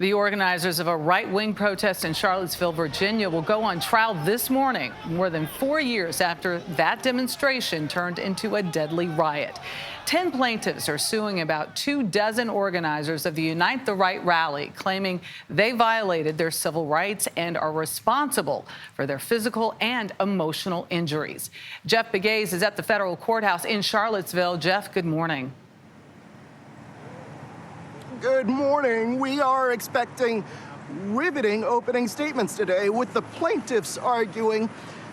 The organizers of a right-wing protest in Charlottesville, Virginia, will go on trial this morning, more than 4 years after that demonstration turned into a deadly riot. 10 plaintiffs are suing about 24 organizers of the Unite the Right rally, claiming they violated their civil rights and are responsible for their physical and emotional injuries. Jeff Pegues is at the federal courthouse in Charlottesville. Jeff, good morning. Good morning. We are expecting riveting opening statements today, with the plaintiffs arguing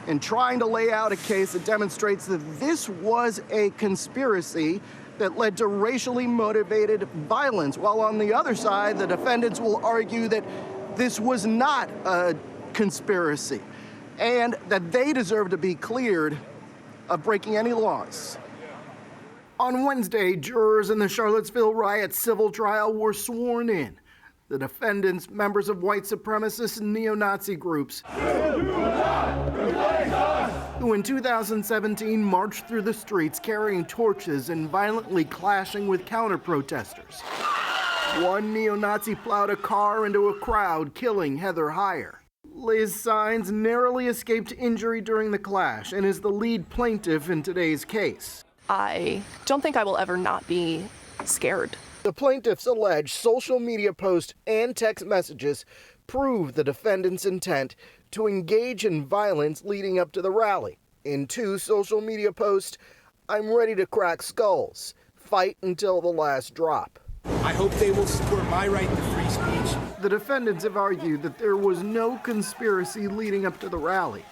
and trying to lay out a case that demonstrates that this was a conspiracy that led to racially motivated violence, while on the other side, the defendants will argue that this was not a conspiracy and that they deserve to be cleared of breaking any laws. On Wednesday, jurors in the Charlottesville riot civil trial were sworn in. The defendants, members of white supremacist and neo-Nazi groups, who in 2017 marched through the streets carrying torches and violently clashing with counter-protesters. One neo-Nazi plowed a car into a crowd, killing Heather Heyer. Liz Sines narrowly escaped injury during the clash and is the lead plaintiff in today's case. I don't think I will ever not be scared. The plaintiffs allege social media posts and text messages prove the defendants' intent to engage in violence leading up to the rally. In 2 social media posts, "I'm ready to crack skulls. Fight until the last drop." I hope they will support my right to free speech. The defendants have argued that there was no conspiracy leading up to the rally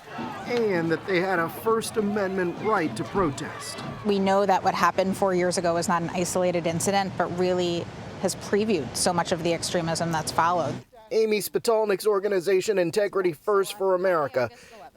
and that they had a First Amendment right to protest. We know that what happened 4 years ago is not an isolated incident, but really has previewed so much of the extremism that's followed. Amy Spitalnik's organization, Integrity First for America,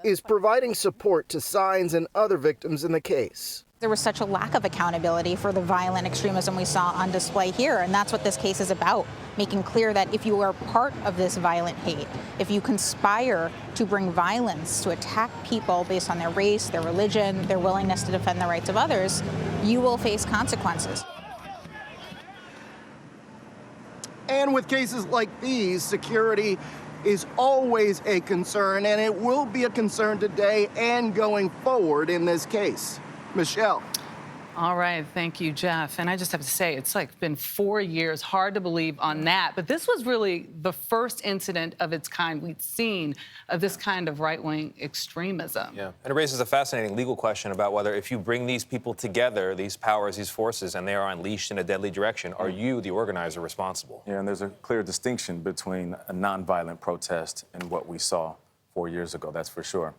is providing support to Sines and other victims in the case. There was such a lack of accountability for the violent extremism we saw on display here, and that's what this case is about, making clear that if you are part of this violent hate, if you conspire to bring violence, to attack people based on their race, their religion, their willingness to defend the rights of others, you will face consequences. And with cases like these, security is always a concern, and it will be a concern today and going forward in this case. Michelle. All right. Thank you, Jeff. And I just have to say, it's been 4 years. Hard to believe on that. But this was really the first incident of its kind we'd seen of this kind of right-wing extremism. Yeah. And it raises a fascinating legal question about whether if you bring these people together, these powers, these forces, and they are unleashed in a deadly direction, are you, the organizer, responsible? Yeah, and there's a clear distinction between a nonviolent protest and what we saw 4 years ago, that's for sure.